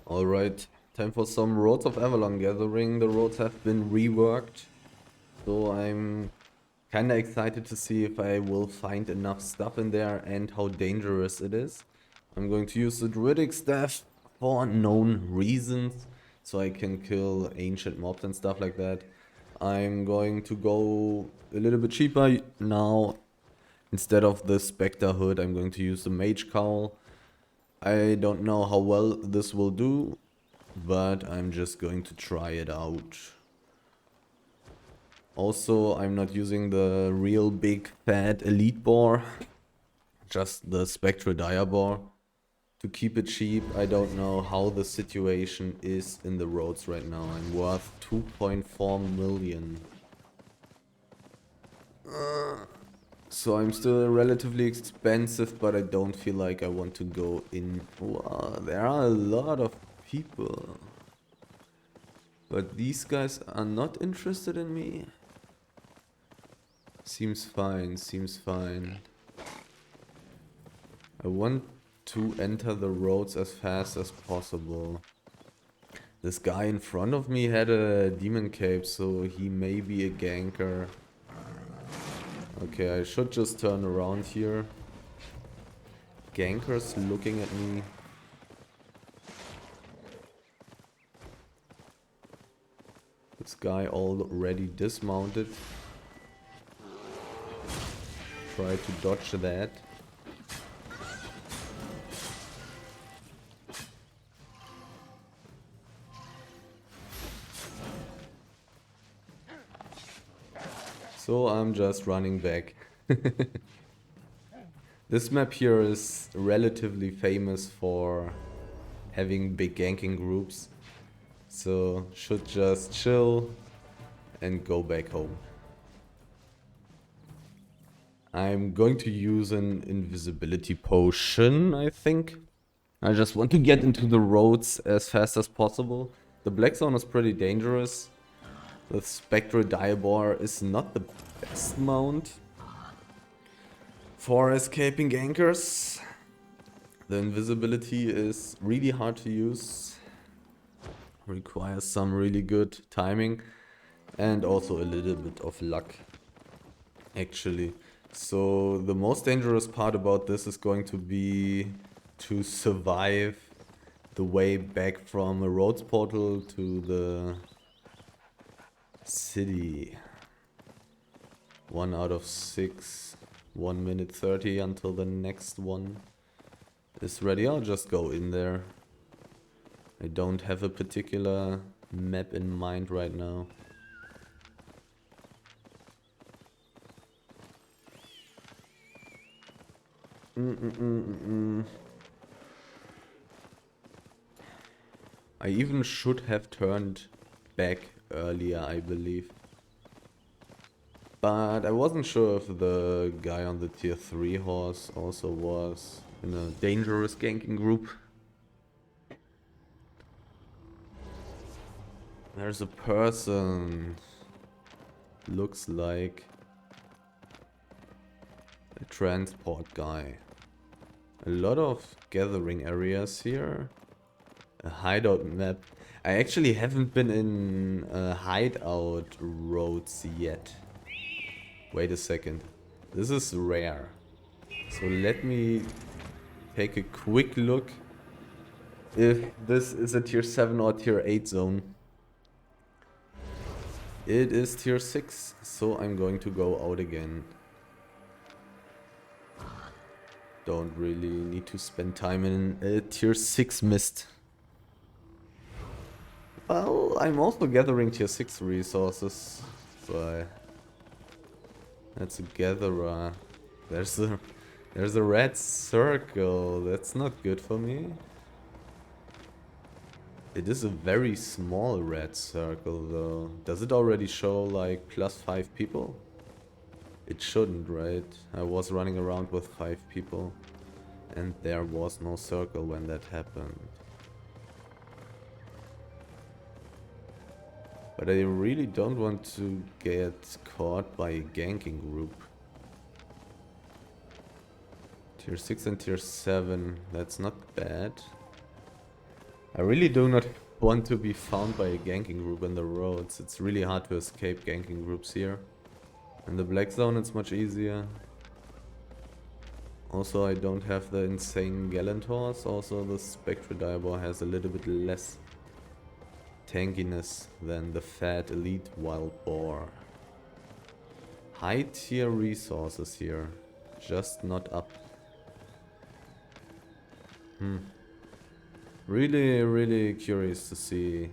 Alright, time for some Roads of Avalon gathering. The roads have been reworked, so I'm kinda excited to see if I will find enough stuff in there and how dangerous it is. I'm going to use the Druidic Staff for known reasons, so I can kill ancient mobs and stuff like that. I'm going to go a little bit cheaper now. Instead of the Spectre Hood, I'm going to use the Mage Cowl. I don't know how well this will do, but I'm just going to try it out. Also, I'm not using the real big fat elite boar, just the Spectral Dire boar. To keep it cheap, I don't know how the situation is in the roads right now. I'm worth 2.4 million. So I'm still relatively expensive, but I don't feel like I want to go in. Wow, there are a lot of people. But these guys are not interested in me. Seems fine, seems fine. I want to enter the roads as fast as possible. This guy in front of me had a demon cape, so he may be a ganker. Okay, I should just turn around here. Gankers looking at me. This guy already dismounted. Try to dodge that. So I'm just running back. This map here is relatively famous for having big ganking groups. So should just chill and go back home. I'm going to use an invisibility potion, I think. I just want to get into the roads as fast as possible. The black zone is pretty dangerous. The Spectral Diabor is not the best mount for escaping gankers. The invisibility is really hard to use. Requires some really good timing and also a little bit of luck, actually. So the most dangerous part about this is going to be to survive the way back from a roads portal to the city. 1 out of 6, 1 minute 30 until the next one is ready. I'll just go in there. I don't have a particular map in mind right now. I even should have turned back earlier, I believe. But I wasn't sure if the guy on the tier 3 horse also was in a dangerous ganking group. There's a person. Looks like a transport guy. A lot of gathering areas here. A hideout map. I actually haven't been in hideout roads yet. Wait a second. This is rare. So let me take a quick look if this is a tier 7 or tier 8 zone. It is tier 6, so I'm going to go out again. Don't really need to spend time in a tier 6 mist. Well, I'm also gathering tier 6 resources, so that's a gatherer. There's a red circle. That's not good for me. It is a very small red circle though. Does it already show like +5 people? It shouldn't, right? I was running around with 5 people and there was no circle when that happened. But I really don't want to get caught by a ganking group. Tier 6 and tier 7, that's not bad. I really do not want to be found by a ganking group in the roads. It's really hard to escape ganking groups here. In the black zone it's much easier. Also I don't have the insane Gallant horse. Also the Spectre Diabor has a little bit less tankiness than the fat elite wild boar. High tier resources here, just not up. Really curious to see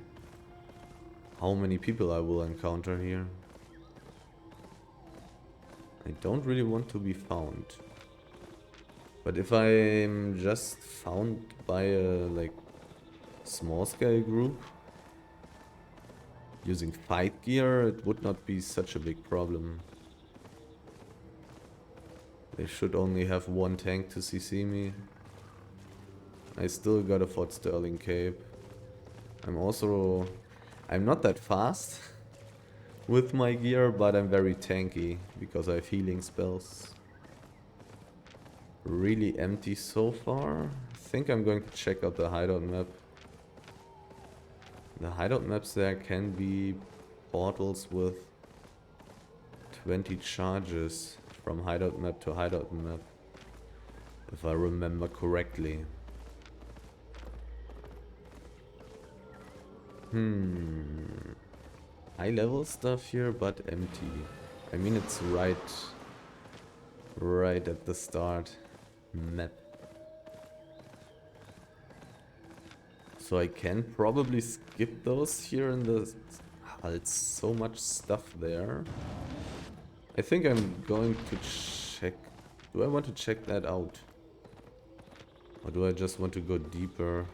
how many people I will encounter here. I don't really want to be found. But if I'm just found by a like small scale group using fight gear, it would not be such a big problem. They should only have one tank to CC me. I still got a Fort Sterling cape. I'm not that fast with my gear, but I'm very tanky because I have healing spells. Really empty so far. I think I'm going to check out the hideout map. The hideout maps there can be portals with 20 charges from hideout map to hideout map, if I remember correctly. High level stuff here, but empty. I mean, it's right at the start map. So I can probably skip those here in the... it's so much stuff there. I think I'm going to check... Do I want to check that out? Or do I just want to go deeper?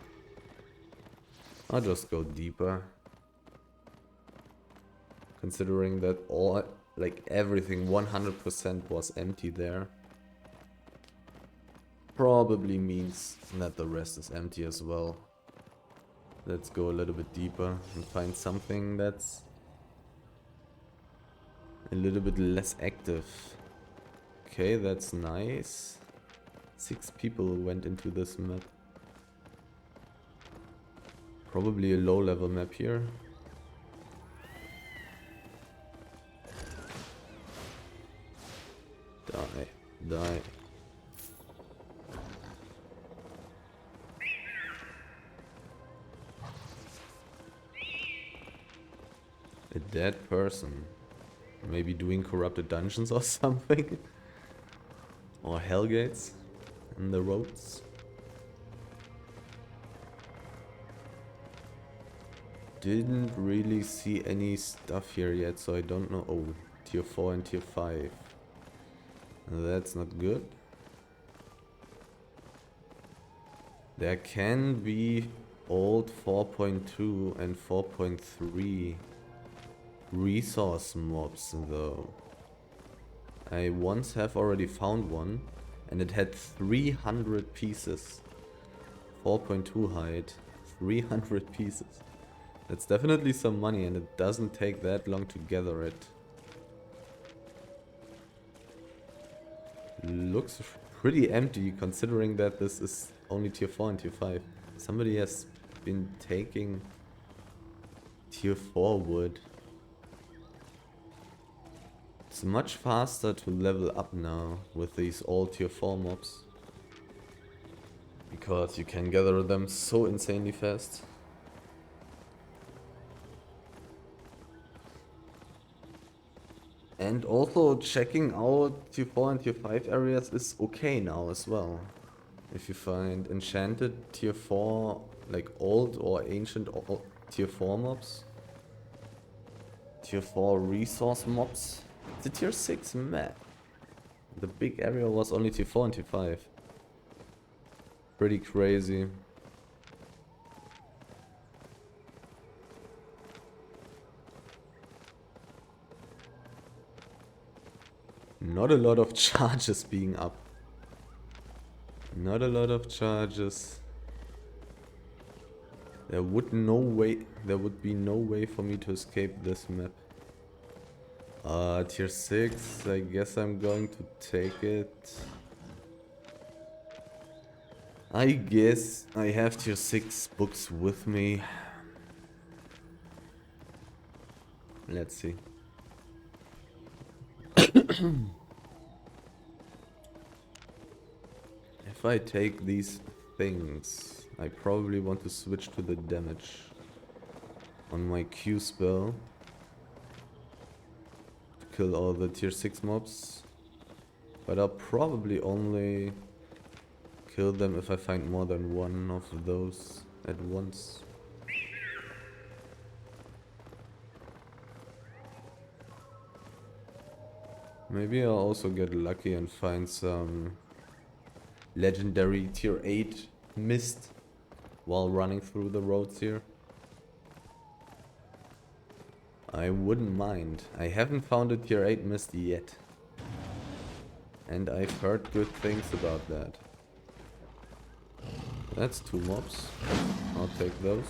I'll just go deeper. Considering that all, like everything 100% was empty there. Probably means that the rest is empty as well. Let's go a little bit deeper and find something that's a little bit less active. Okay, that's nice. 6 people went into this map. Probably a low level map here. Die. A dead person. Maybe doing corrupted dungeons or something. Or hellgates in the roads. Didn't really see any stuff here yet, so I don't know. Oh, tier 4 and tier 5. That's not good. There can be old 4.2 and 4.3 resource mobs though. I once have already found one and it had 300 pieces. 4.2 height, 300 pieces. That's definitely some money and it doesn't take that long to gather it. Looks pretty empty considering that this is only tier 4 and tier 5. Somebody has been taking tier 4 wood. It's much faster to level up now with these old tier 4 mobs. Because you can gather them so insanely fast. And also checking out tier 4 and tier 5 areas is okay now as well. If you find enchanted tier 4, like old or ancient tier 4 mobs. Tier 4 resource mobs. It's a tier 6 map. The big area was only tier 4 and tier 5. Pretty crazy. Not a lot of charges being up. Not a lot of charges. There would be no way for me to escape this map. Tier 6, I guess I'm going to take it. I guess I have tier 6 books with me. Let's see. If I take these things, I probably want to switch to the damage on my Q spell to kill all the tier 6 mobs. But I'll probably only kill them if I find more than one of those at once. Maybe I'll also get lucky and find some legendary tier 8 mist while running through the roads here. I wouldn't mind. I haven't found a tier 8 mist yet. And I've heard good things about that. That's 2 mobs. I'll take those.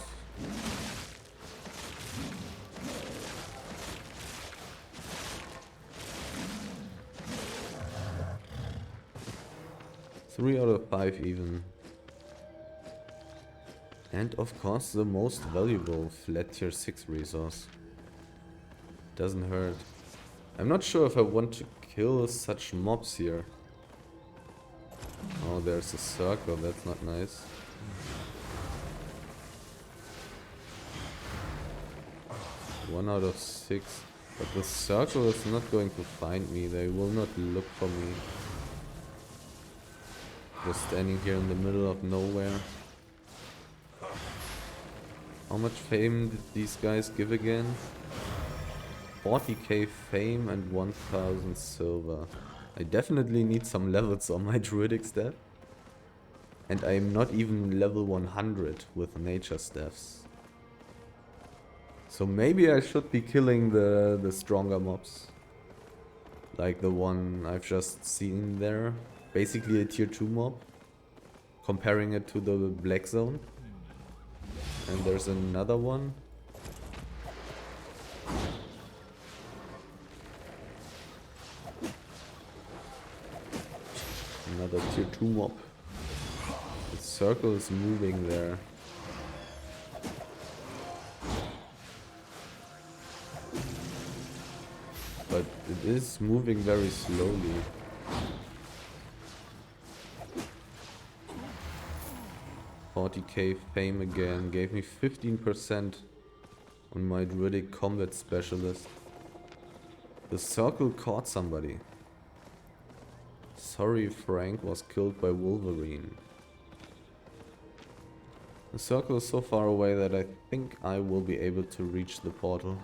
Three out of 5 even. And of course the most valuable flat tier 6 resource. Doesn't hurt. I'm not sure if I want to kill such mobs here. Oh, there's a circle, that's not nice. One out of 6. But the circle is not going to find me, they will not look for me. Just standing here in the middle of nowhere. How much fame did these guys give again? 40k fame and 1000 silver. I definitely need some levels on my druidic staff. And I'm not even level 100 with nature staffs. So maybe I should be killing the stronger mobs. Like the one I've just seen there. Basically a tier 2 mob. Comparing it to the black zone. And there's another one. Another tier 2 mob. The circle is moving there. But it is moving very slowly. $40k fame again, gave me 15% on my druidic combat specialist. The circle caught somebody. Sorry, Frank was killed by Wolverine. The circle is so far away that I think I will be able to reach the portal.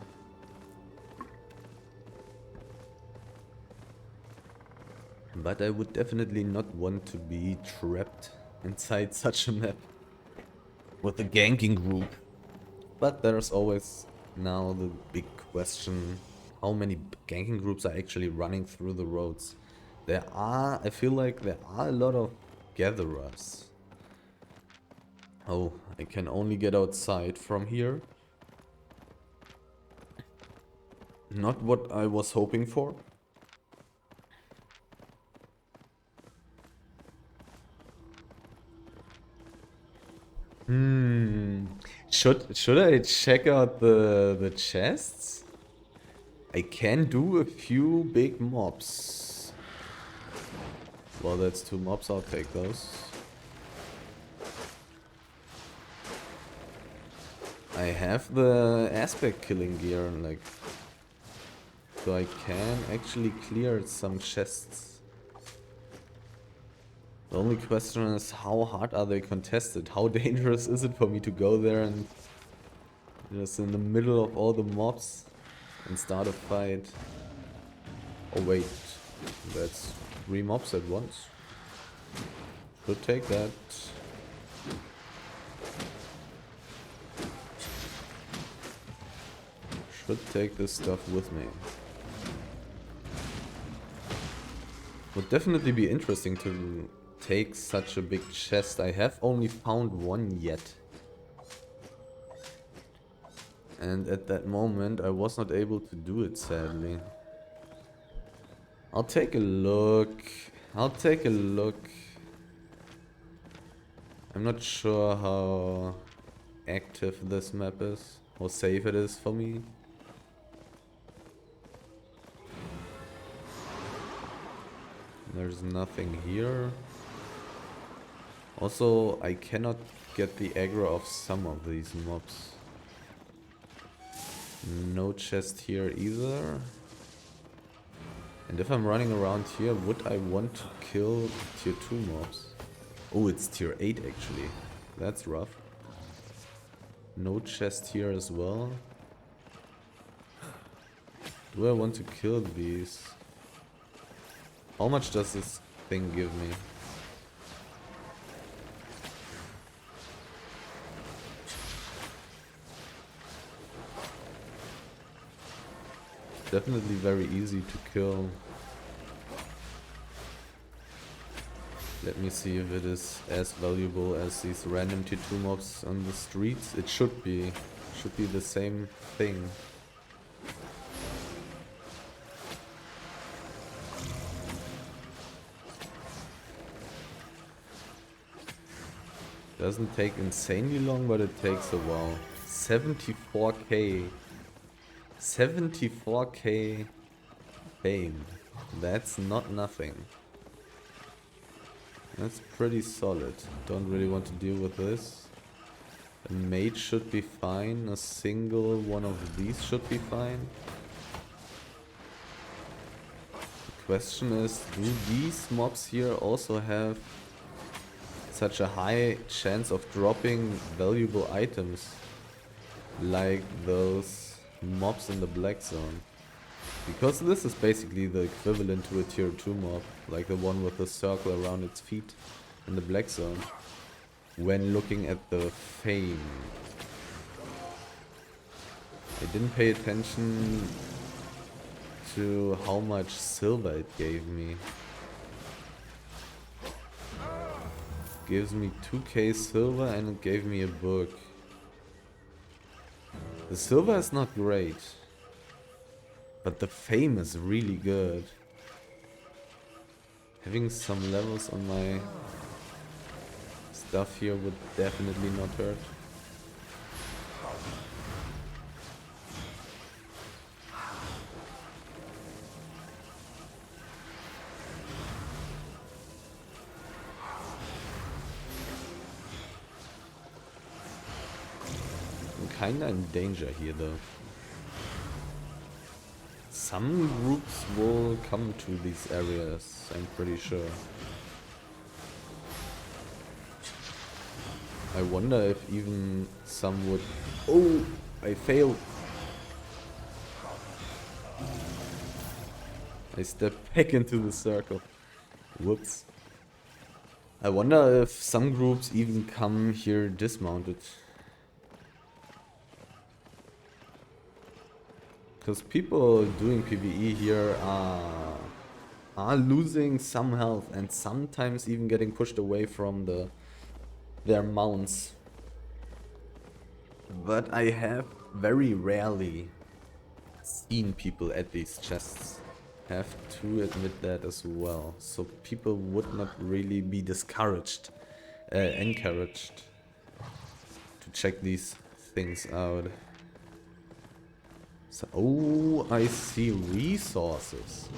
But I would definitely not want to be trapped inside such a map with a ganking group. But there's always now the big question, how many ganking groups are actually running through the roads? I feel like there are a lot of gatherers. Oh, I can only get outside from here. Not what I was hoping for. Should I check out the chests? I can do a few big mobs. Well, that's 2 mobs, I'll take those. I have the aspect killing gear, like, so I can actually clear some chests. The only question is, how hard are they contested? How dangerous is it for me to go there and just in the middle of all the mobs and start a fight? Oh wait, that's 3 mobs at once. Should take that. Should take this stuff with me. Would definitely be interesting to take such a big chest. I have only found one yet. And at that moment I was not able to do it, sadly. I'll take a look. I'll take a look. I'm not sure how active this map is, how safe it is for me. There's nothing here. Also, I cannot get the aggro of some of these mobs. No chest here either. And if I'm running around here, would I want to kill tier 2 mobs? Oh, it's tier 8 actually. That's rough. No chest here as well. Do I want to kill these? How much does this thing give me? Definitely very easy to kill. Let me see if it is as valuable as these random tier 2 mobs on the streets. It should be. Should be the same thing. Doesn't take insanely long, but it takes a while. 74k. 74k fame. That's not nothing. That's pretty solid. Don't really want to deal with this. A mage should be fine. A single one of these should be fine. The question is, do these mobs here also have such a high chance of dropping valuable items like those mobs in the black zone? Because this is basically the equivalent to a tier 2 mob, like the one with the circle around its feet in the black zone. When looking at the fame, I didn't pay attention to how much silver it gave me. It gives me 2k silver and it gave me a book. The silver is not great, but the fame is really good. Having some levels on my stuff here would definitely not hurt. I'm kinda in danger here though. Some groups will come to these areas, I'm pretty sure. I wonder if even some would... Oh! I failed! I stepped back into the circle. Whoops. I wonder if some groups even come here dismounted. Because people doing PvE here are losing some health and sometimes even getting pushed away from their mounts. But I have very rarely seen people at these chests. Have to admit that as well. So people would not really be encouraged to check these things out. So, oh, I see resources.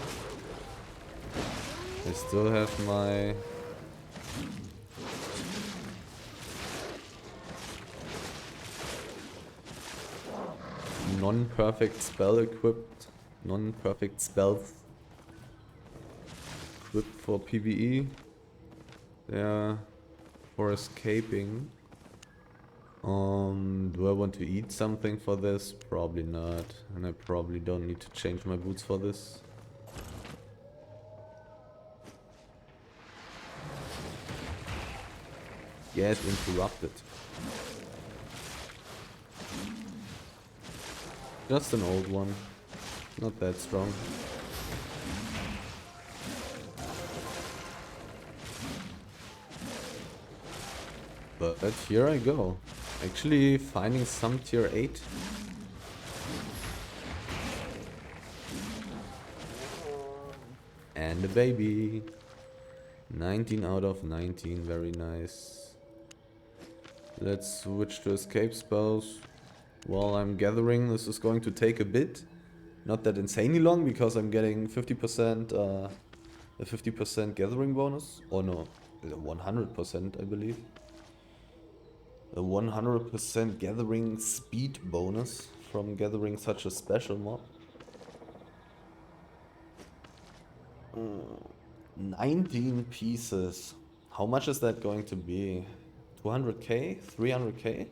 I still have my... non-perfect spell equipped. Non-perfect spells equipped for PvE. Yeah, for escaping. Do I want to eat something for this? Probably not. And I probably don't need to change my boots for this. Get interrupted. Just an old one. Not that strong. But here I go. Actually finding some tier 8. And a baby. 19 out of 19, very nice. Let's switch to escape spells. While I'm gathering, this is going to take a bit. Not that insanely long, because I'm getting 50%, a 50% gathering bonus. Oh no, 100% I believe. A 100% gathering speed bonus from gathering such a special mob. 19 pieces. How much is that going to be? 200k? 300k?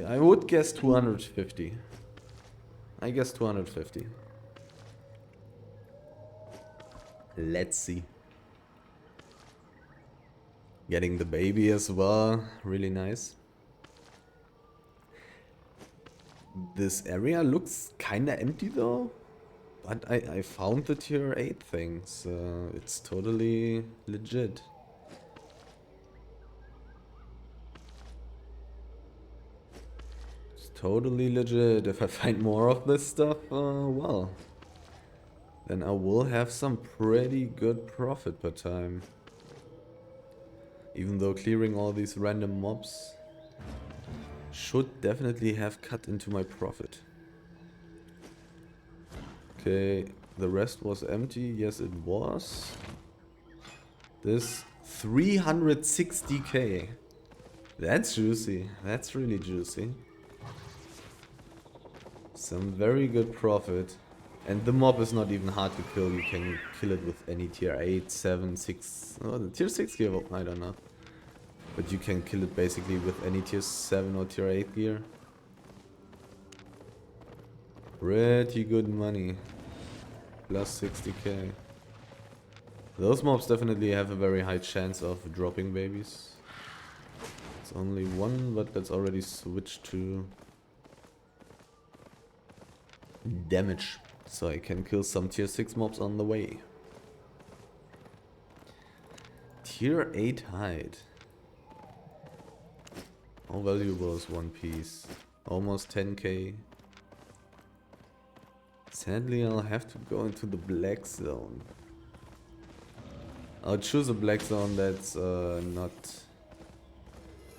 I would guess 250. I guess 250. Let's see. Getting the baby as well. Really nice. This area looks kinda empty though. But I found the tier 8 things. It's totally legit. It's totally legit. If I find more of this stuff, well, then I will have some pretty good profit per time. Even though clearing all these random mobs should definitely have cut into my profit. Okay, the rest was empty. Yes, it was. This 360k. That's juicy. That's really juicy. Some very good profit. And the mob is not even hard to kill. You can kill it with any tier 8, 7, 6. Oh, the tier 6 gear, I don't know. But you can kill it basically with any tier 7 or tier 8 gear. Pretty good money. Plus 60k. Those mobs definitely have a very high chance of dropping babies. It's only one, but that's already switched to damage. So I can kill some tier 6 mobs on the way. Tier 8 hide. How valuable is one piece? Almost 10k. Sadly, I'll have to go into the black zone. I'll choose a black zone that's not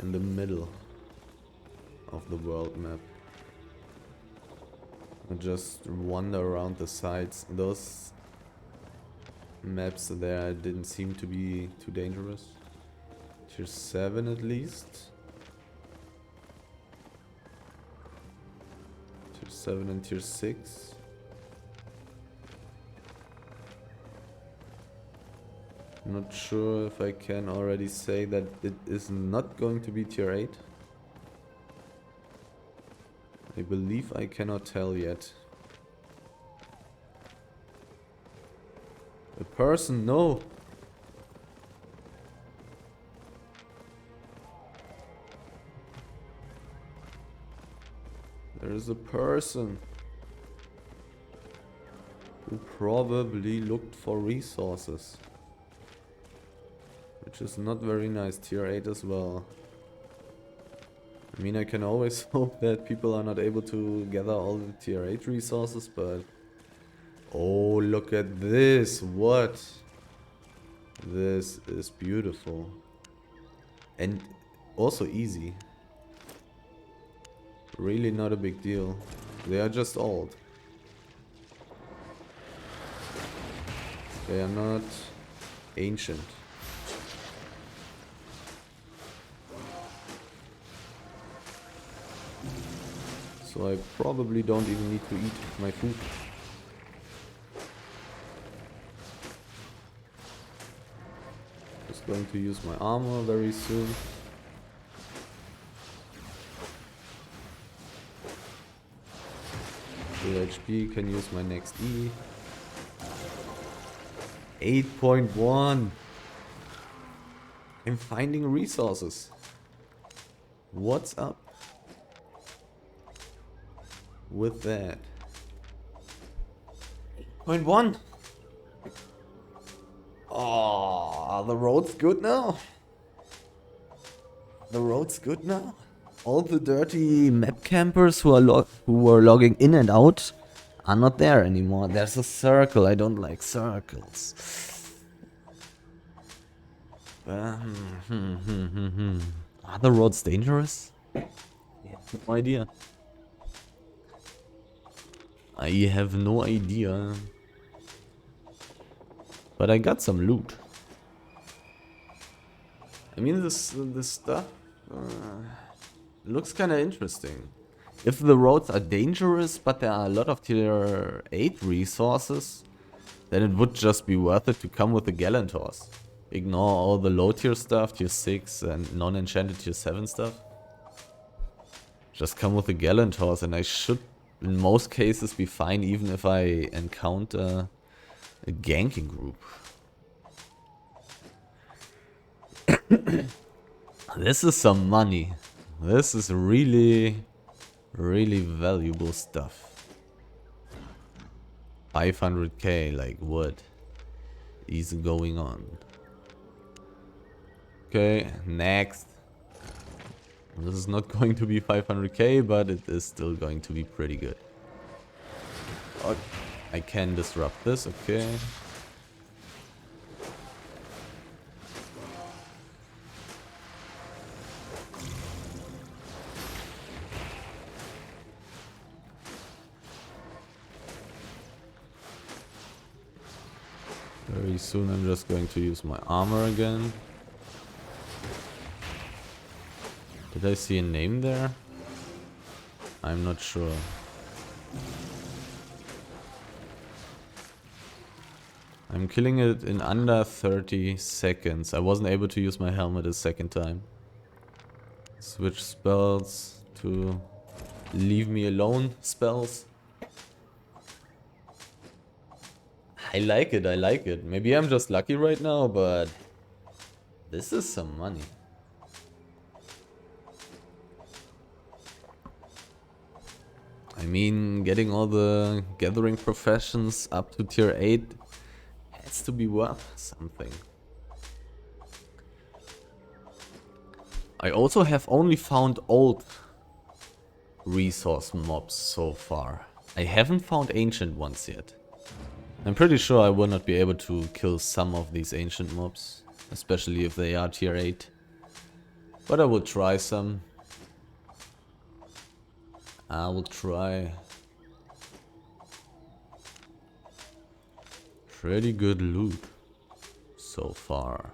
in the middle of the world map. I'll just wander around the sides. Those maps there didn't seem to be too dangerous. Tier 7 at least. Tier 7 and tier 6. Not sure if I can already say that it is not going to be tier 8. I believe I cannot tell yet. A person, no! There is a person who probably looked for resources. Which is not very nice. Tier 8 as well. I mean, I can always hope that people are not able to gather all the tier 8 resources, but... Oh, look at this! What? This is beautiful. And also easy. Really not a big deal. They are just old. They are not ancient. So I probably don't even need to eat my food. Just going to use my armor very soon. Full HP, can use my next E. 8.1. I'm finding resources. What's up with that? 8.1. Oh, the road's good now. The road's good now. All the dirty map campers who were logging in and out are not there anymore. There's a circle. I don't like circles. Are the roads dangerous? Yeah, no idea. I have no idea. But I got some loot. I mean, this stuff looks kind of interesting. If the roads are dangerous, but there are a lot of tier 8 resources, then it would just be worth it to come with the Galantors. Ignore all the low tier stuff, tier 6 and non-enchanted tier 7 stuff. Just come with the Galantors and I should, in most cases, be fine even if I encounter a ganking group. This is some money. This is really, really valuable stuff. 500k, like what is going on? Okay, next. This is not going to be 500k, but it is still going to be pretty good. Oh, I can disrupt this, okay. Very soon I'm just going to use my armor again. Did I see a name there? I'm not sure. I'm killing it in under 30 seconds. I wasn't able to use my helmet a second time. Switch spells to leave me alone spells. I like it, I like it. Maybe I'm just lucky right now, but this is some money. I mean, getting all the gathering professions up to tier 8 has to be worth something. I also have only found old resource mobs so far. I haven't found ancient ones yet. I'm pretty sure I will not be able to kill some of these ancient mobs, especially if they are tier 8. But I will try some. I will try. Pretty good loot so far.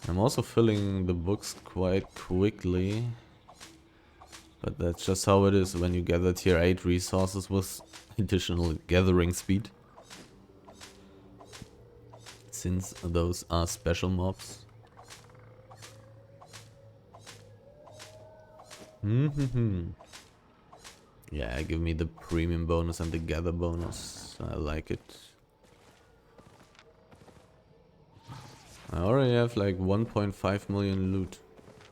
I'm also filling the books quite quickly. But that's just how it is when you gather tier 8 resources with additional gathering speed. Since those are special mobs. Yeah, give me the premium bonus and the gather bonus. I like it. I already have like 1.5 million loot,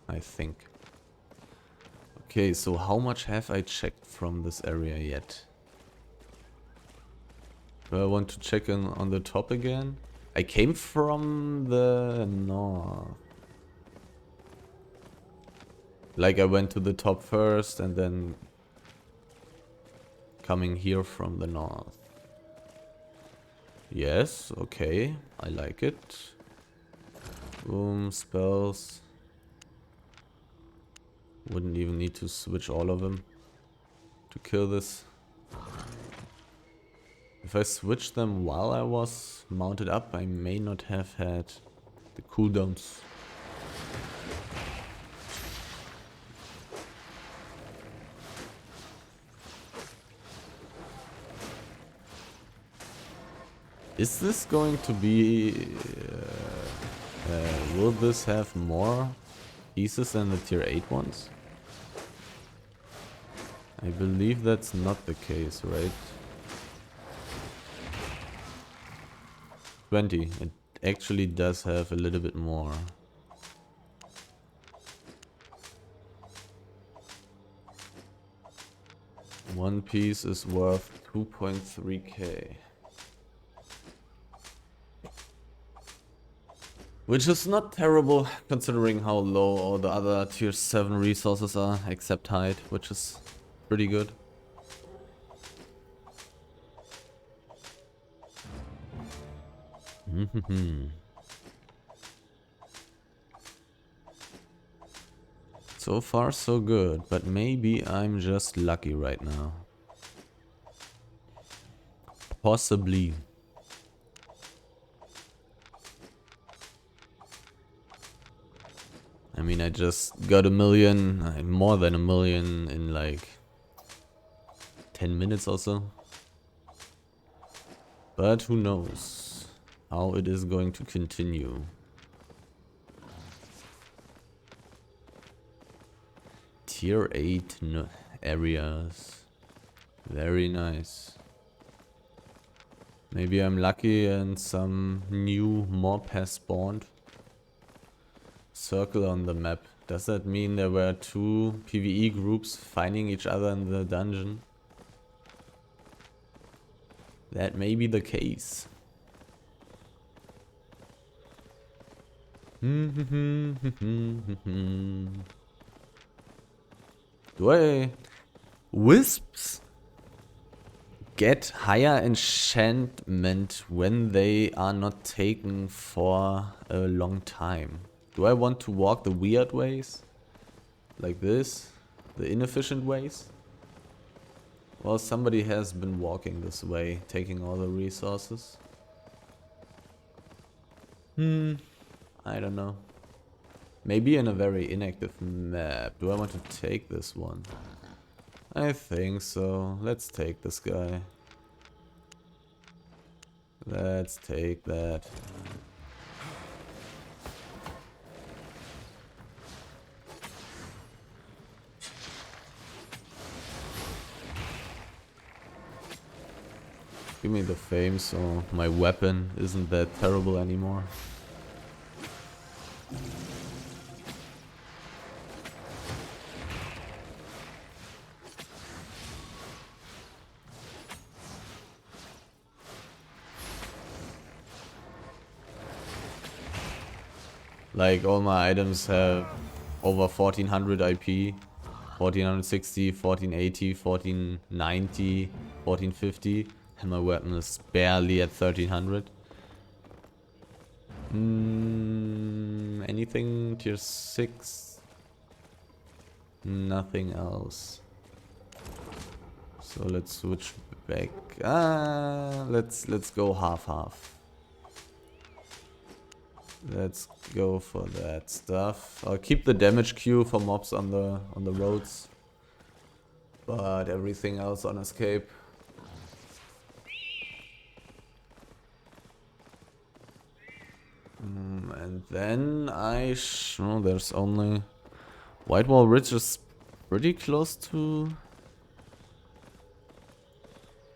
I think. Okay, so how much have I checked from this area yet? Do I want to check in on the top again? I came from the north. Like I went to the top first and then coming here from the north. Yes, okay, I like it. Boom, spells. Wouldn't even need to switch all of them to kill this. If I switched them while I was mounted up, I may not have had the cooldowns. Is this going to be... will this have more pieces than the tier 8 ones? I believe that's not the case, right? 20. It actually does have a little bit more. One piece is worth 2.3k. Which is not terrible considering how low all the other tier 7 resources are, except height, which is pretty good. So far so good, but maybe I'm just lucky right now. Possibly. I mean, I just got 1,000,000, more than 1,000,000 in like 10 minutes or so. But who knows how it is going to continue. Tier 8 areas. Very nice. Maybe I'm lucky and some new mob has spawned. Circle on the map. Does that mean there were 2 PvE groups fighting each other in the dungeon? That may be the case. Do I... Wisps get higher enchantment when they are not taken for a long time. Do I want to walk the weird ways? Like this? The inefficient ways? Well, somebody has been walking this way, taking all the resources. I don't know. Maybe in a very inactive map. Do I want to take this one? I think so. Let's take this guy. Let's take that. Give me the fame so my weapon isn't that terrible anymore. Like all my items have over 1400 IP, 1460, 1480, 1490, 1450, and my weapon is barely at 1300. Anything tier 6? Nothing else. So let's switch back. Let's go half. Let's go for that stuff. I'll keep the damage queue for mobs on the roads, but everything else on escape. And then oh, there's only White Wall Ridge is pretty close to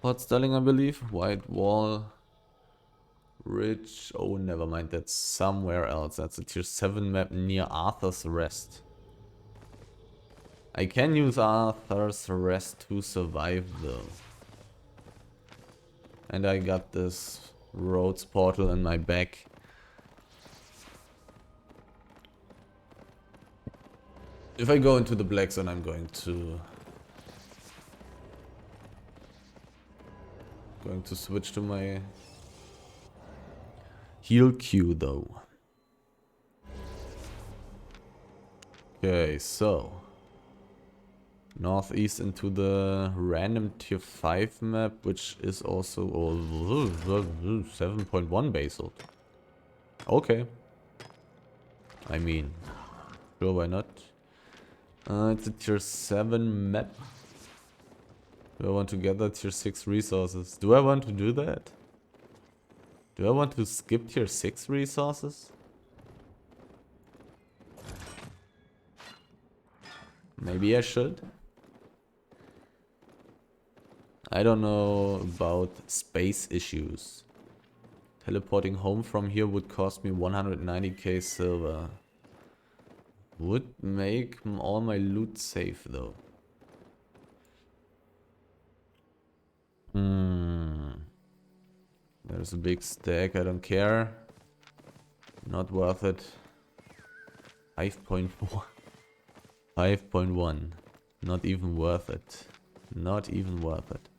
Port Sterling, I believe. White Wall Ridge. Oh, never mind. That's somewhere else. That's a tier 7 map near Arthur's Rest. I can use Arthur's Rest to survive though. And I got this Rhodes portal in my back. If I go into the Black Zone, I'm going to switch to my heal queue though. Okay, so northeast into the random tier 5 map, which is also 7.1 basalt. Okay. I mean, sure, why not? It's a tier 7 map. Do I want to gather tier 6 resources? Do I want to do that? Do I want to skip tier 6 resources? Maybe I should. I don't know about space issues. Teleporting home from here would cost me 190k silver. Would make all my loot safe though. There's a big stack, I don't care. Not worth it. 5.1. 5.1. Not even worth it. Not even worth it.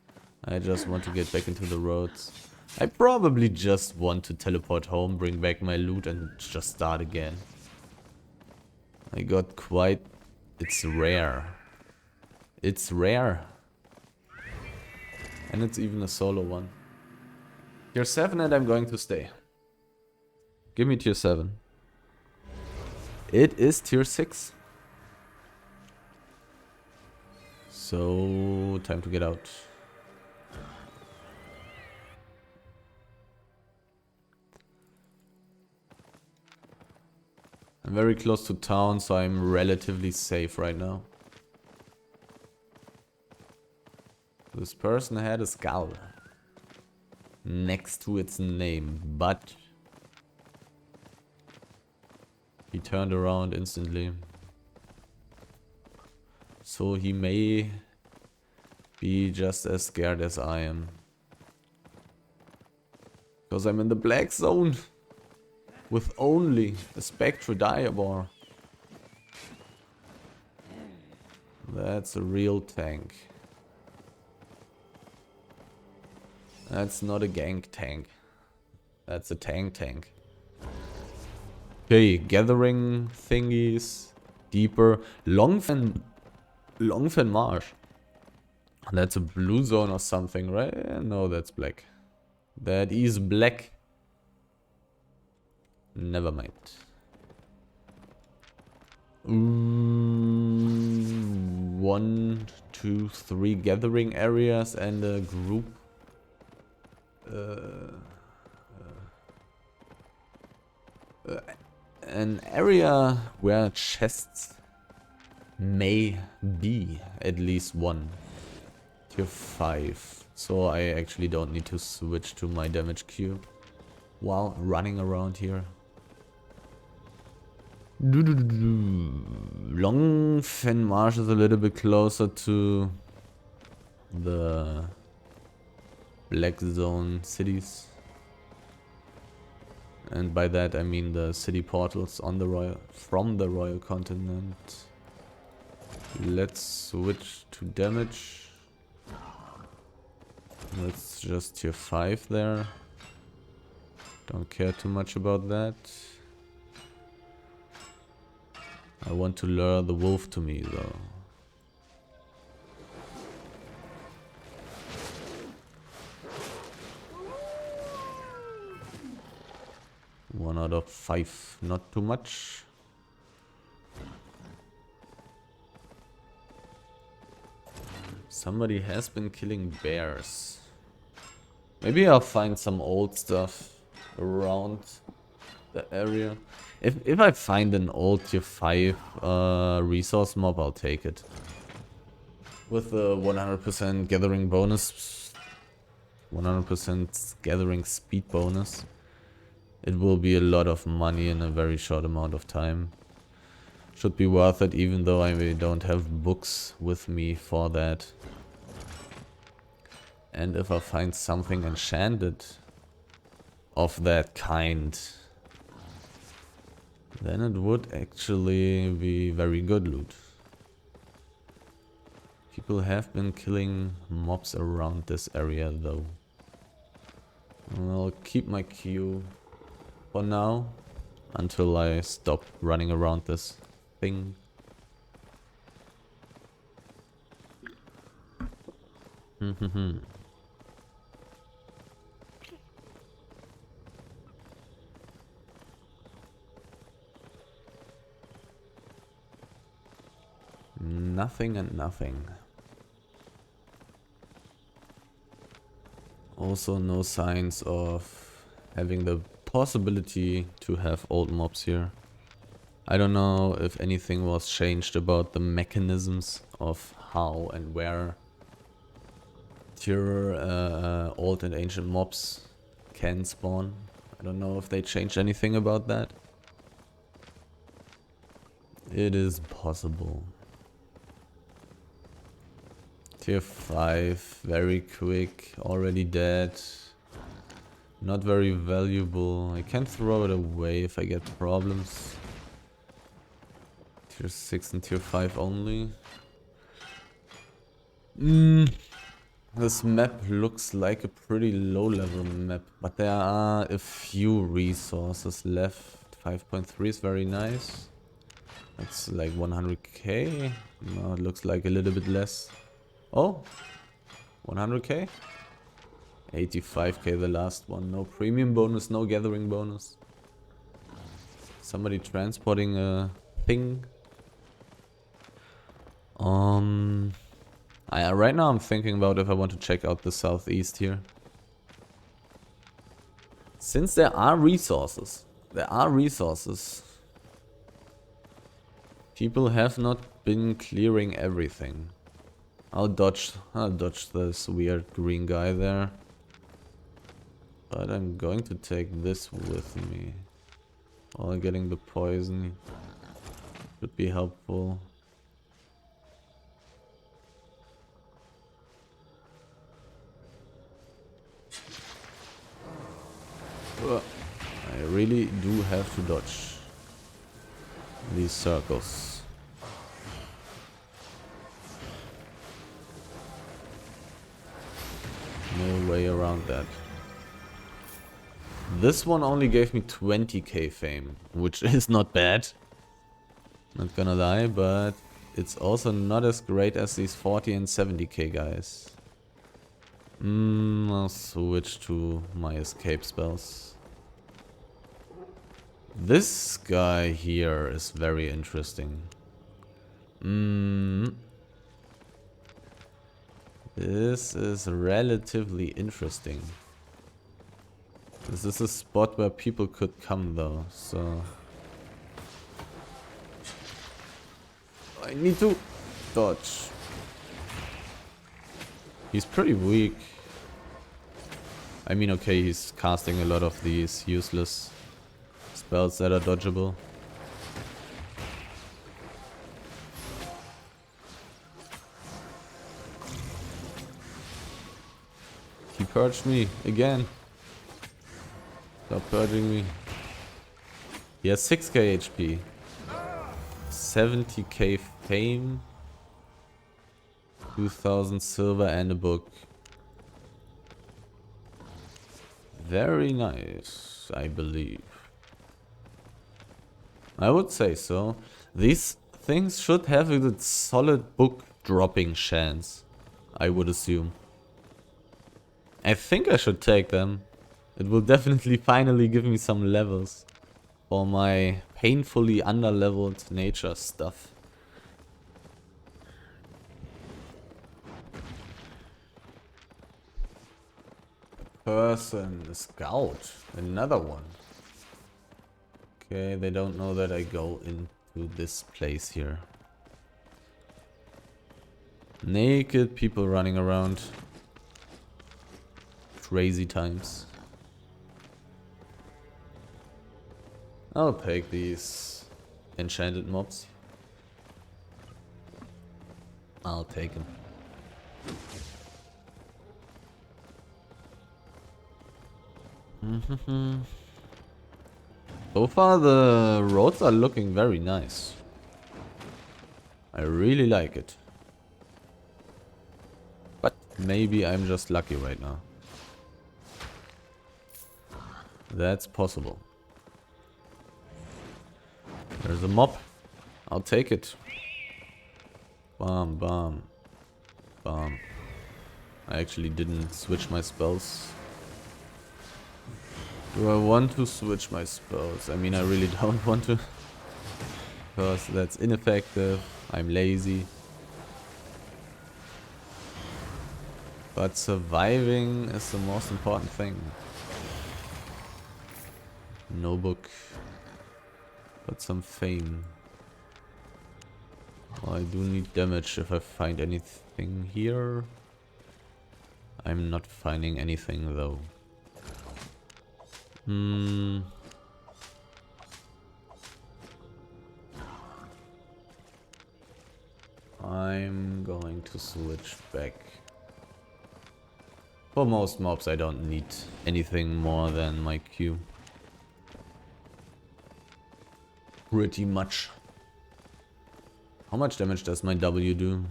I just want to get back into the roads. I probably just want to teleport home, bring back my loot and just start again. I got quite... It's rare. It's rare. And it's even a solo one. Tier 7 and I'm going to stay. Give me tier 7. It is tier 6. So, time to get out. I'm very close to town, so I'm relatively safe right now. This person had a skull next to its name, but he turned around instantly. So he may be just as scared as I am. Because I'm in the black zone. With only a Spectre Diabor. That's a real tank. That's not a gank tank. That's a tank. Okay, gathering thingies. Deeper. Longfen Marsh. That's a blue zone or something, right? No, that's black. That is black. Never mind. 1, 2, 3 gathering areas and a group. An area where chests may be at least one. Tier 5. So I actually don't need to switch to my damage cube while running around here. Longfen Marsh is a little bit closer to the Black Zone cities. And by that I mean the city portals on the from the Royal Continent. Let's switch to damage. That's just tier 5 there. Don't care too much about that. I want to lure the wolf to me though. One out of 5, not too much. Somebody has been killing bears. Maybe I'll find some old stuff around the area. If I find an old tier 5 resource mob, I'll take it. With the 100% gathering bonus, 100% gathering speed bonus, it will be a lot of money in a very short amount of time. Should be worth it, even though I don't have books with me for that. And if I find something enchanted of that kind, then it would actually be very good loot. People have been killing mobs around this area though. I'll keep my queue for now until I stop running around this thing. Nothing and nothing. Also no signs of having the possibility to have old mobs here. I don't know if anything was changed about the mechanisms of how and where tier old and ancient mobs can spawn. I don't know if they changed anything about that. It is possible. Tier 5, very quick, already dead. Not very valuable. I can throw it away if I get problems. Tier 6 and tier 5 only. This map looks like a pretty low level map, but there are a few resources left. 5.3 is very nice. That's like 100k. No, it looks like a little bit less. Oh, 100k? 85k the last one. No premium bonus, no gathering bonus. Somebody transporting a thing. Right now I'm thinking about if I want to check out the southeast here. Since there are resources, people have not been clearing everything. I'll dodge this weird green guy there. But I'm going to take this with me. While getting the poison would be helpful. I really do have to dodge these circles. No way around that. This one only gave me 20k fame, which is not bad. Not gonna lie, but it's also not as great as these 40 and 70k guys. I'll switch to my escape spells. This guy here is very interesting. This is relatively interesting. This is a spot where people could come though, so... I need to dodge. He's pretty weak. I mean, okay, he's casting a lot of these useless spells that are dodgeable. He purged me again. Stop purging me. He has 6k HP. 70k fame. 2000 silver and a book. Very nice, I believe. I would say so. These things should have a solid book dropping chance, I would assume. I think I should take them. It will definitely finally give me some levels for my painfully under-leveled nature stuff. Person, scout, another one. Okay, they don't know that I go into this place here. Naked people running around. Crazy times. I'll take these enchanted mobs. I'll take them. So far the roads are looking very nice. I really like it. But maybe I'm just lucky right now. That's possible. There's a mob. I'll take it. Bam, bam, bam. I actually didn't switch my spells. Do I want to switch my spells? I mean, I really don't want to. Because that's ineffective. I'm lazy. But surviving is the most important thing. No book. But some fame. Well, I do need damage if I find anything here. I'm not finding anything though. I'm going to switch back. For most mobs I don't need anything more than my Q. Pretty much. How much damage does my W do?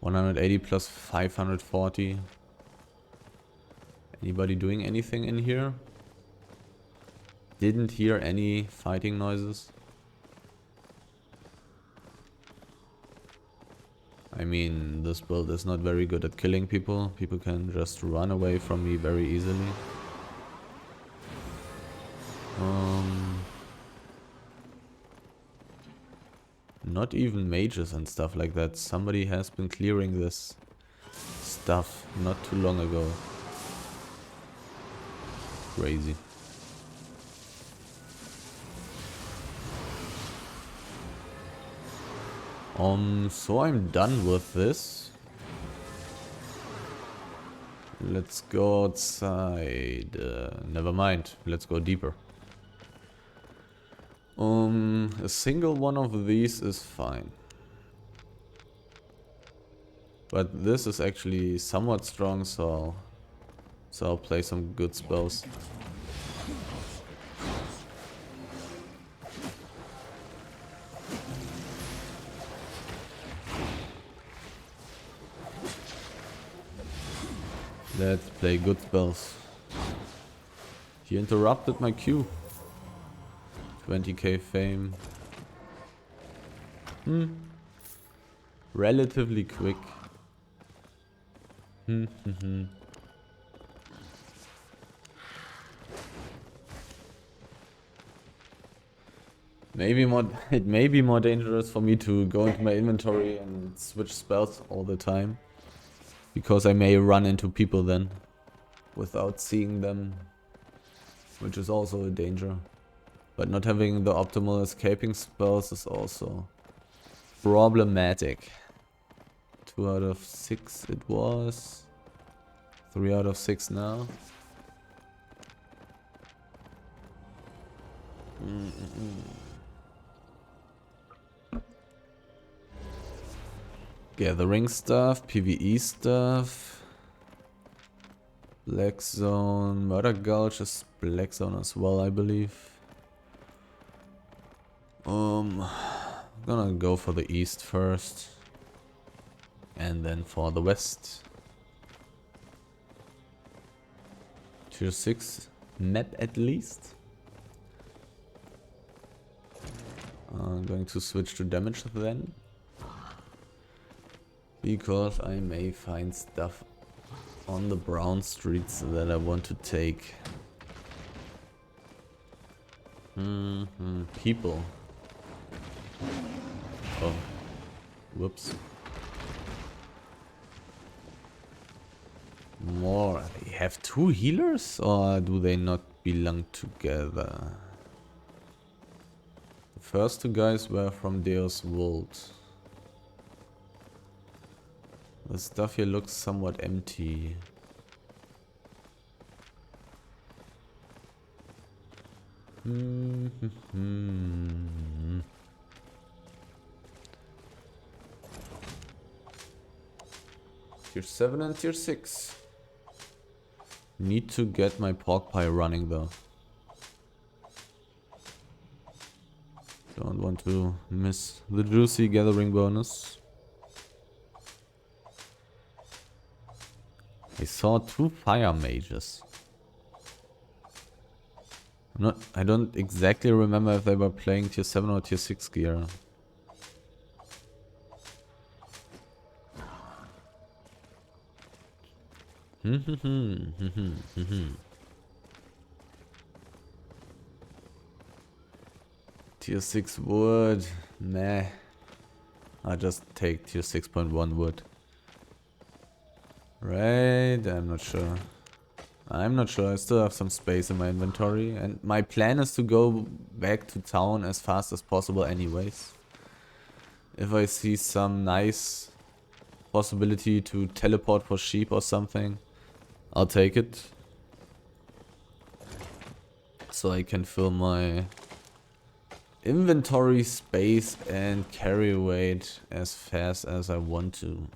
180 plus 540. Anybody doing anything in here? Didn't hear any fighting noises. I mean, this build is not very good at killing people. People can just run away from me very easily. Not even mages and stuff like that. Somebody has been clearing this stuff not too long ago. Crazy. So I'm done with this. Let's go outside. Never mind. Let's go deeper. A single one of these is fine. But this is actually somewhat strong, so I'll play some good spells. Let's play good spells. He interrupted my queue. 20k fame. Relatively quick. It may be more dangerous for me to go into my inventory and switch spells all the time. Because I may run into people then without seeing them, which is also a danger. But not having the optimal escaping spells is also problematic. 2 out of 6 it was. 3 out of 6 now. Gathering stuff, PvE stuff. Black Zone, Murder Gulch is Black Zone as well, I believe. I'm gonna go for the east first. And then for the west. Tier 6 map at least. I'm going to switch to damage then. Because I may find stuff on the brown streets that I want to take. People. Oh. Whoops. More. They have 2 healers? Or do they not belong together? The first 2 guys were from Deus Vult. The stuff here looks somewhat empty. Tier 7 and tier 6. Need to get my pork pie running though. Don't want to miss the juicy gathering bonus. I saw 2 fire mages. I don't exactly remember if they were playing tier 7 or tier 6 gear. Tier 6 wood. Meh. I'll just take tier 6.1 wood. Right, I'm not sure. I still have some space in my inventory. And my plan is to go back to town as fast as possible anyways. If I see some nice possibility to teleport for sheep or something, I'll take it. So I can fill my inventory space and carry weight as fast as I want to.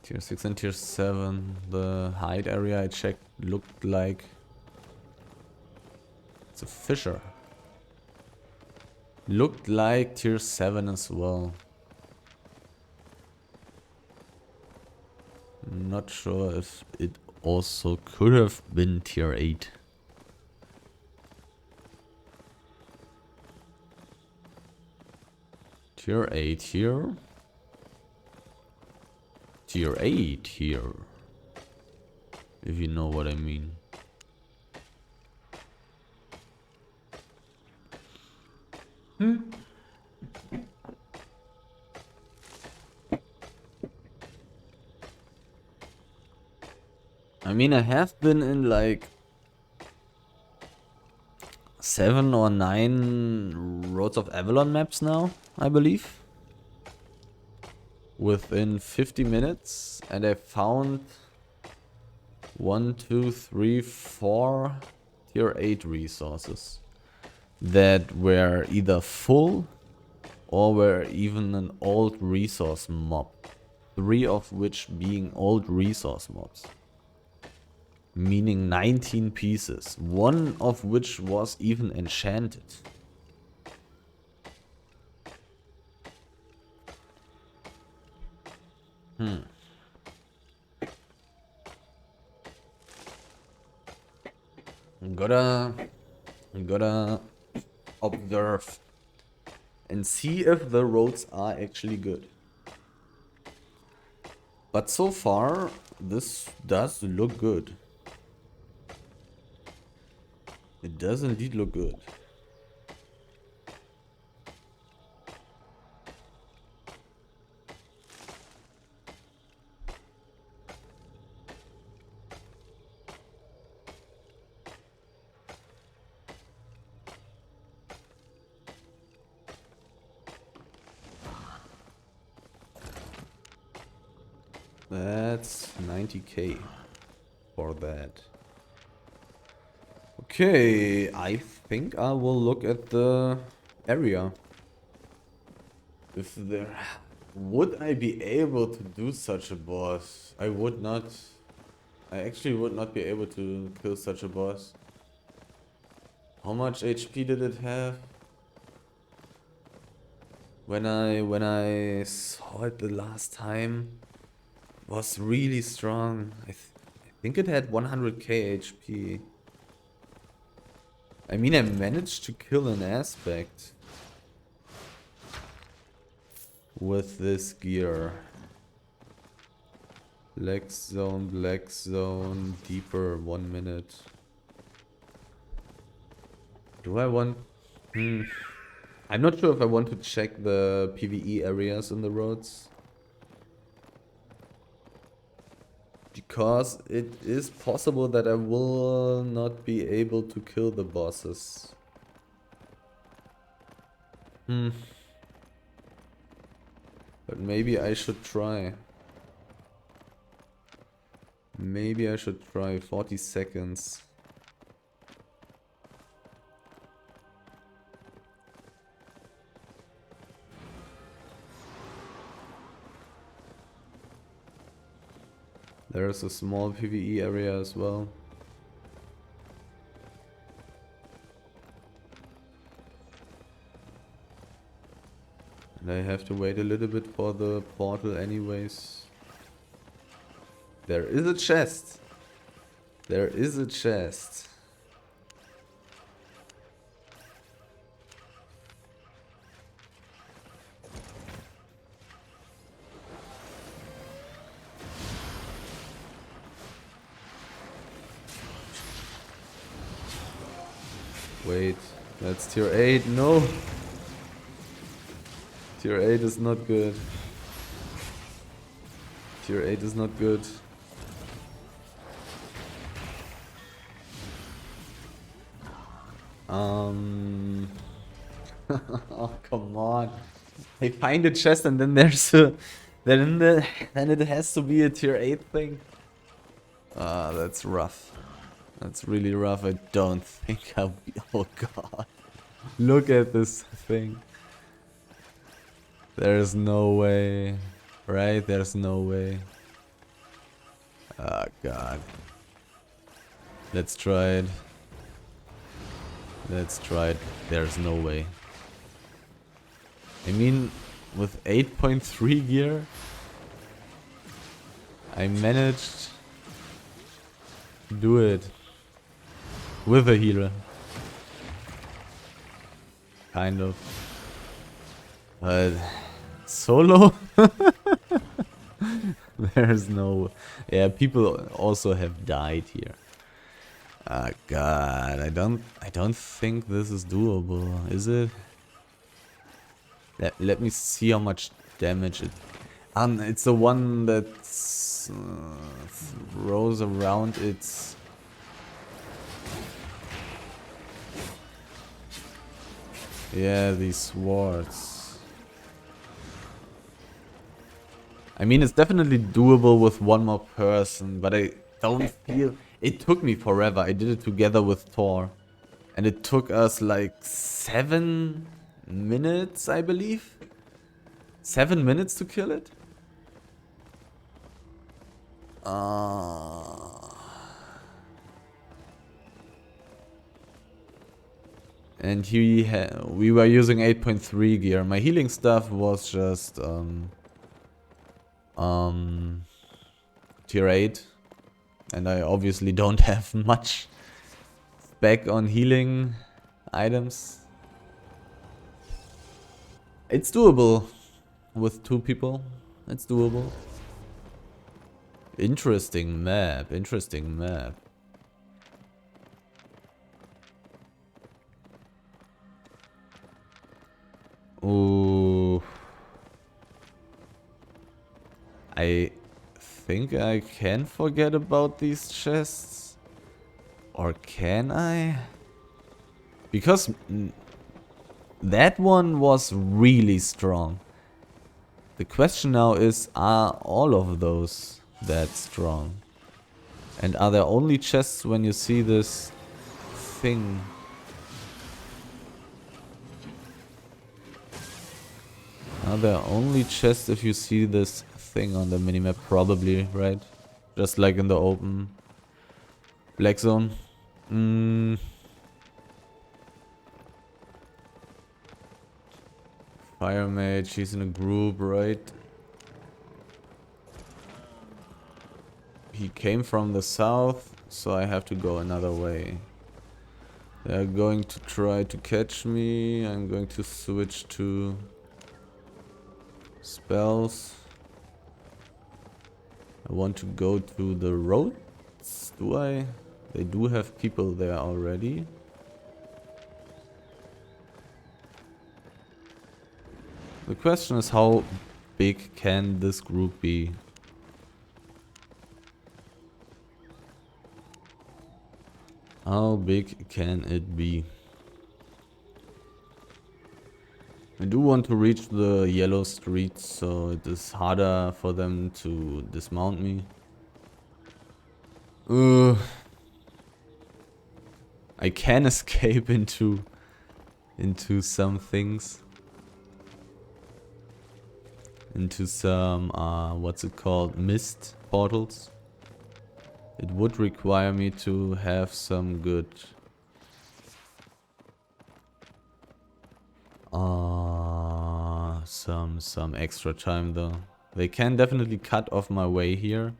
Tier 6 and tier 7. The hide area I checked looked like It's a fisher. Looked like tier 7 as well. Not sure if it also could have been tier 8. Tier 8 here. Tier 8 here. If you know what I mean. I mean, I have been in like 7 or 9 Roads of Avalon maps now, I believe. Within 50 minutes, and I found 1, 2, 3, 4 tier 8 resources that were either full or were even an old resource mob. 3 of which being old resource mobs. Meaning 19 pieces, 1 of which was even enchanted. Gotta observe and see if the roads are actually good. But so far, this does look good. It does indeed look good. That's 90k for that. Okay, I think I will look at the area. If there... Would I be able to do such a boss? I would not. I actually would not be able to kill such a boss. How much HP did it have? When I saw it the last time, it was really strong. I think it had 100k HP. I mean, I managed to kill an aspect with this gear. Black zone, deeper, 1 minute. Do I want... I'm not sure if I want to check the PvE areas in the roads. Because it is possible that I will not be able to kill the bosses. But maybe I should try. Maybe I should try 40 seconds. There's a small PvE area as well. And I have to wait a little bit for the portal anyways. There is a chest. There is a chest. Wait, that's tier 8. No! Tier 8 is not good. Tier 8 is not good. Oh, come on. I find a chest and then there's a... Then it has to be a tier 8 thing. Ah, that's rough. That's really rough. I don't think I'll be... Oh god. Look at this thing. There's no way. Right? There's no way. Oh god. Let's try it. Let's try it. There's no way. I mean, with 8.3 gear, I managed to do it with a healer. Kind of. But solo? There's no... Yeah, people also have died here. Ah, God, I don't think this is doable, is it? Let me see how much damage it... it's the one that throws around its... Yeah, these swords. I mean, it's definitely doable with one more person, but I don't feel... It took me forever. I did it together with Thor. And it took us like 7 minutes, I believe. 7 minutes to kill it? And we were using 8.3 gear. My healing stuff was just tier 8. And I obviously don't have much spec on healing items. It's doable with 2 people. It's doable. Interesting map. Interesting map. Ooh. I think I can forget about these chests. Or can I? Because that one was really strong. The question now is, are all of those that strong? And are there only chests when you see this thing? Are there only chests if you see this thing on the minimap? Probably, right? Just like in the open black zone. Fire mage, he's in a group, right? He came from the south, so I have to go another way. They're going to try to catch me. I'm going to switch to spells. I want to go to the roads. Do I? They do have people there already. The question is, how big can this group be? How big can it be? I do want to reach the yellow streets, so it is harder for them to dismount me. I can escape into some things. Into some, what's it called? Mist portals. It would require me to have some good... some extra time though. They can definitely cut off my way here.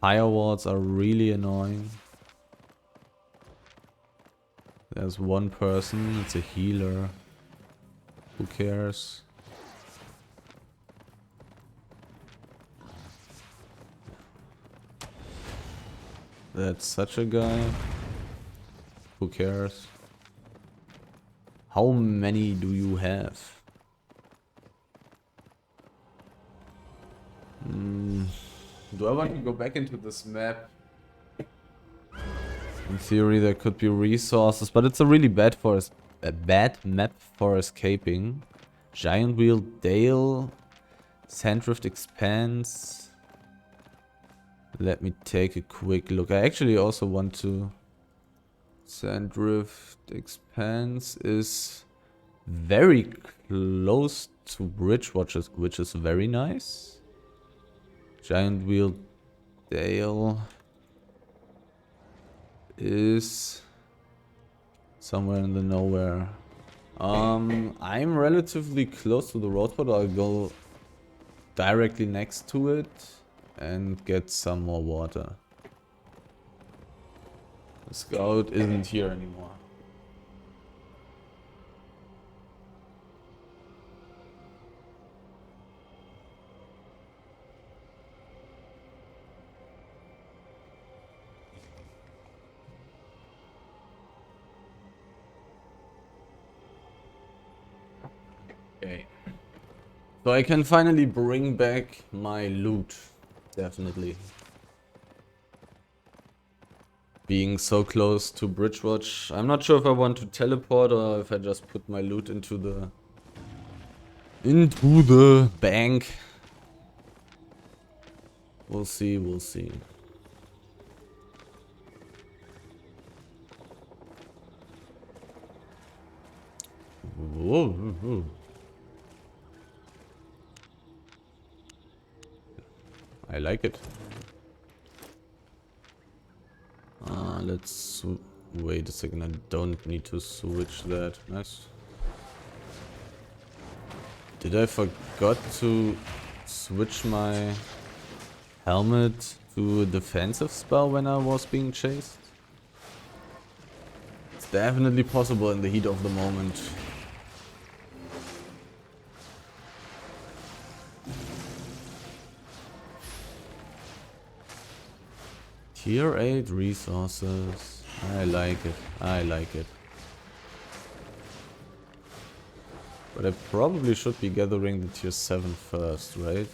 Firewalls are really annoying. There's one person, it's a healer. Who cares? That's such a guy. Who cares? How many do you have? Do I want to go back into this map? In theory there could be resources, but it's a really bad map for escaping. Giant Wheel Dale, Sandrift Expanse. Let me take a quick look. I actually also want to... Sandrift Expanse is very close to Bridgewatch, which is very nice. Giant Wheel Dale is Somewhere in the nowhere. I'm relatively close to the road spot. I'll go directly next to it and get some more water. The scout isn't here anymore. Okay. So I can finally bring back my loot. Definitely. Being so close to Bridgewatch. I'm not sure if I want to teleport or if I just put my loot into the bank. We'll see, we'll see. Whoa. I like it. Let's wait a second. I don't need to switch that. Nice. Did I forgot to switch my helmet to a defensive spell when I was being chased? It's definitely possible in the heat of the moment. Tier 8 resources. I like it. I like it. But I probably should be gathering the tier 7 first, right?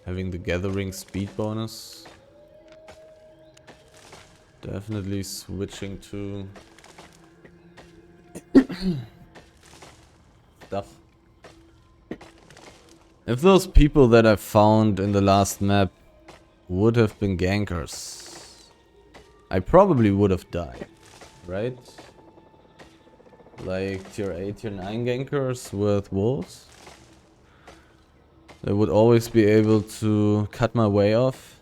Having the gathering speed bonus. Definitely switching to stuff. If those people that I found in the last map would have been gankers, I probably would have died, right? Like tier 8, tier 9 gankers with wolves. They would always be able to cut my way off.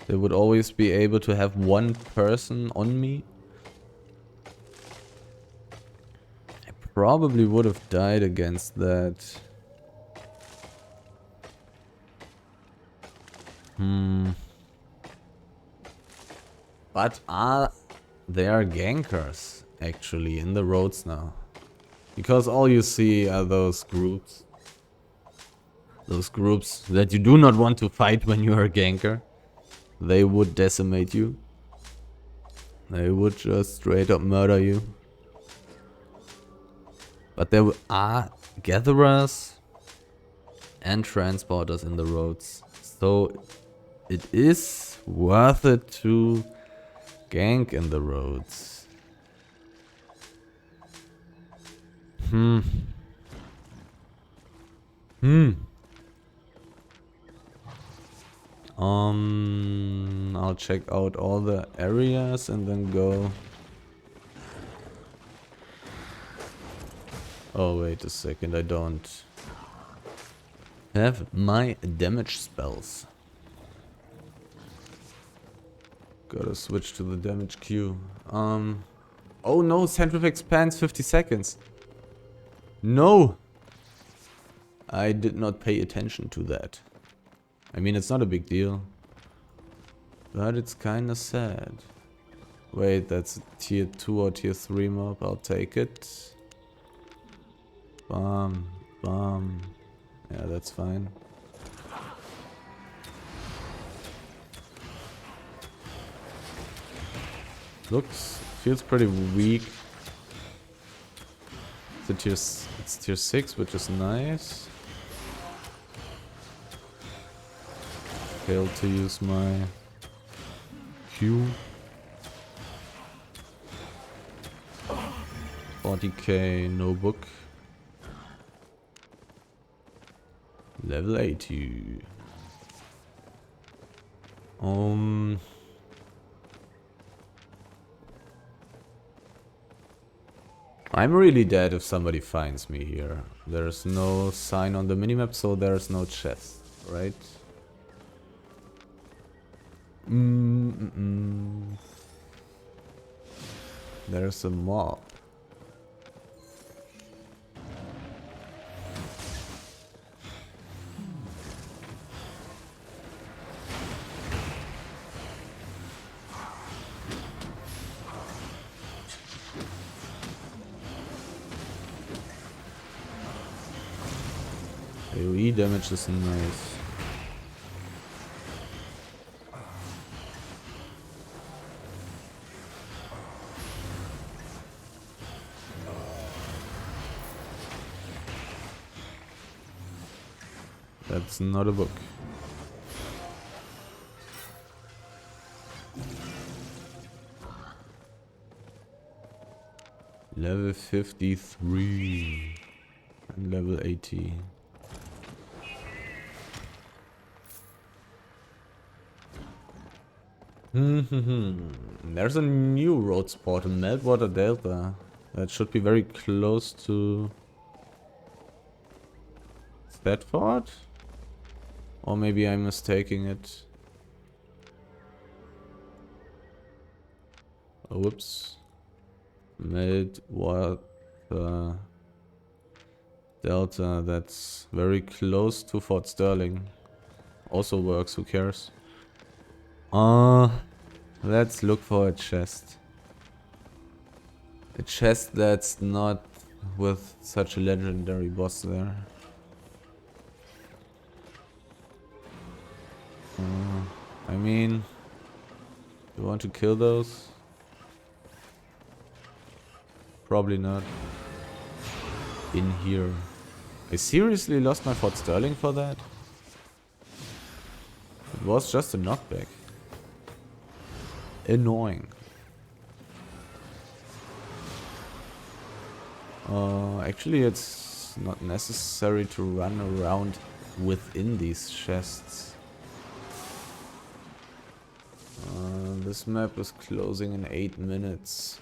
They would always be able to have one person on me. I probably would have died against that. But are there gankers actually in the roads now? Because all you see are those groups. Those groups that you do not want to fight when you are a ganker. They would decimate you. They would just straight up murder you. But there are gatherers and transporters in the roads. So it is worth it to gank in the roads. I'll check out all the areas and then go. Oh, wait a second, I don't have my damage spells. Gotta switch to the damage queue. Oh no, Centrifuge expands 50 seconds. No! I did not pay attention to that. I mean, it's not a big deal. But it's kinda sad. Wait, that's a tier 2 or tier 3 mob. I'll take it. Bam, bam. Yeah, that's fine. Feels pretty weak. It's tier 6, which is nice. Failed to use my Q. 40k, no book. Level 80. I'm really dead if somebody finds me here. There's no sign on the minimap, so there's no chest, right? There's a mob. AoE damage is nice. That's not a book. Level 53 and level 80. There's a new road spot in Meltwater Delta. That should be very close to Stedford? Or maybe I'm mistaking it. Oh, whoops. Meltwater Delta, that's very close to Fort Sterling. Also works, who cares? Let's look for a chest. A chest that's not with such a legendary boss there. I mean, you want to kill those? Probably not. In here. I seriously lost my Fort Sterling for that? It was just a knockback. Annoying. Actually it's not necessary to run around within these chests. This map is closing in 8 minutes.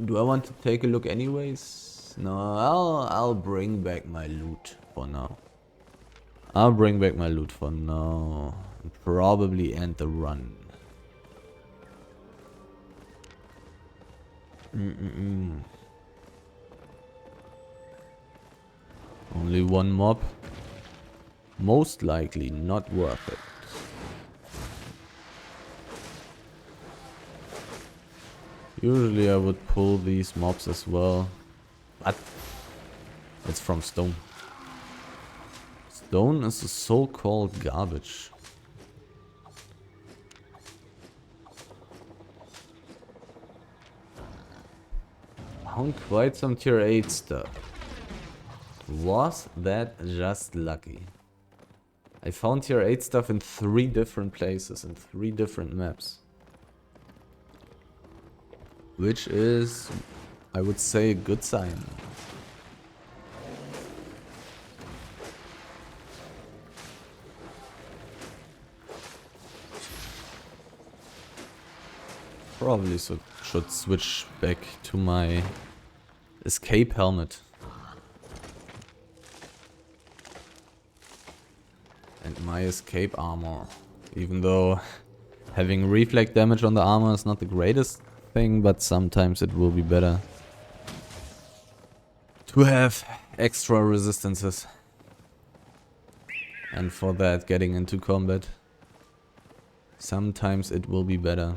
Do I want to take a look anyways? No, I'll bring back my loot for now. I'll bring back my loot for now. Probably end the run. Only one mob. Most likely not worth it. Usually I would pull these mobs as well. But it's from stone. Stone is the so-called garbage. Found quite some tier 8 stuff. Was that just lucky? I found tier 8 stuff in 3 different places, in 3 different maps. Which is, I would say, a good sign. Probably should switch back to my escape helmet. And my escape armor. Even though having reflect damage on the armor is not the greatest thing, but sometimes it will be better to have extra resistances. And for that, getting into combat, sometimes it will be better.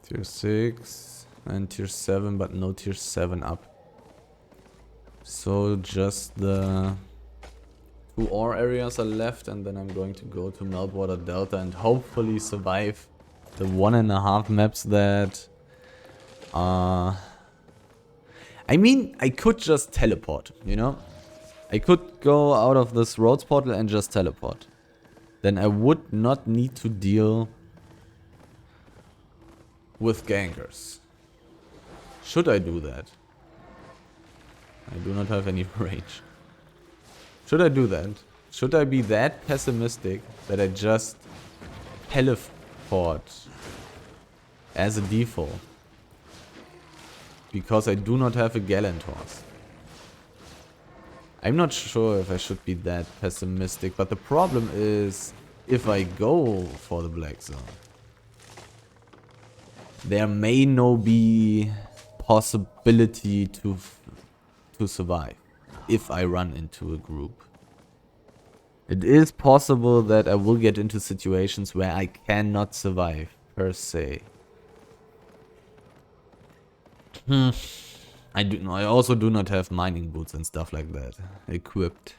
Tier 6 and tier 7, but no tier 7 up. So just the 2 ore areas are left, and then I'm going to go to Meltwater Delta and hopefully survive the 1.5 maps that are... I mean, I could just teleport, you know? I could go out of this roads portal and just teleport. Then I would not need to deal with gankers. Should I do that? I do not have any rage. Should I do that? Should I be that pessimistic that I just teleport as a default? Because I do not have a gallant horse. I'm not sure if I should be that pessimistic, but the problem is if I go for the black zone, there may no be possibility to survive if I run into a group. It is possible that I will get into situations where I cannot survive, per se. I also do not have mining boots and stuff like that equipped.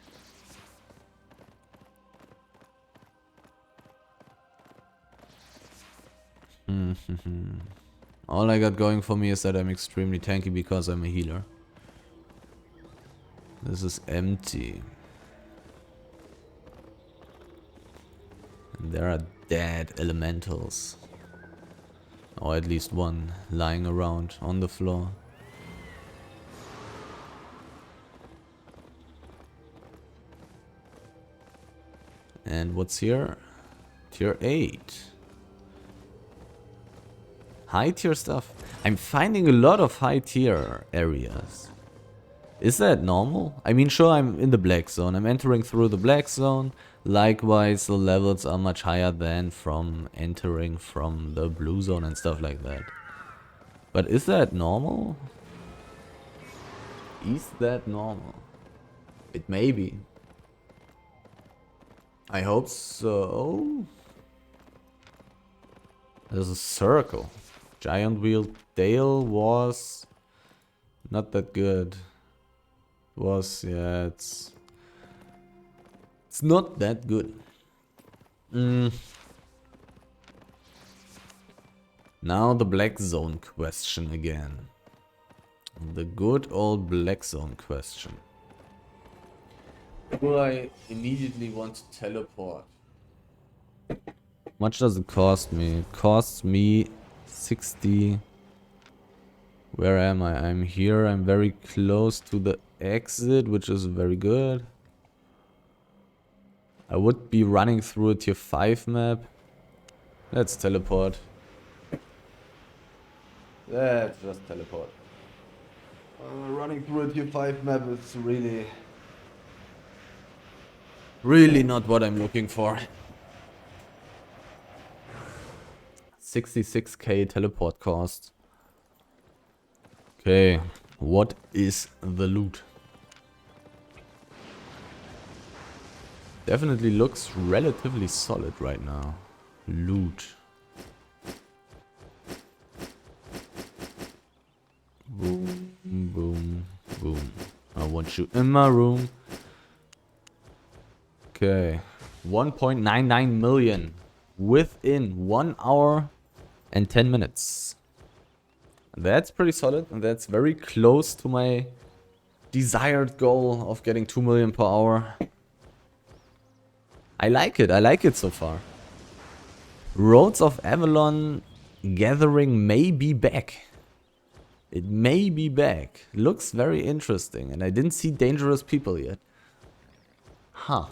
All I got going for me is that I'm extremely tanky because I'm a healer. This is empty. And there are dead elementals. Or at least one lying around on the floor. And what's here? Tier 8. High tier stuff. I'm finding a lot of high tier areas. Is that normal? I mean, sure, I'm in the black zone. I'm entering through the black zone. Likewise, the levels are much higher than from entering from the blue zone and stuff like that. But is that normal? Is that normal? It may be. I hope so. There's a circle. Giant Wheel Dale was not that good. Yeah, it's not that good. Now the black zone question again. The good old black zone question. Do I immediately want to teleport? How much does it cost me? It costs me 60. Where am I? I'm here. I'm very close to the exit, which is very good. I would be running through a tier 5 map. Let's teleport. Let's just teleport. Running through a tier 5 map is really not what I'm looking for. 66k teleport cost. Okay, what is the loot? Definitely looks relatively solid right now. Loot. Boom, boom, boom. I want you in my room. Okay. 1.99 million within 1 hour and 10 minutes. That's pretty solid, and that's very close to my desired goal of getting 2 million per hour. I like it so far. Roads of Avalon gathering may be back. It may be back. Looks very interesting, and I didn't see dangerous people yet. Huh.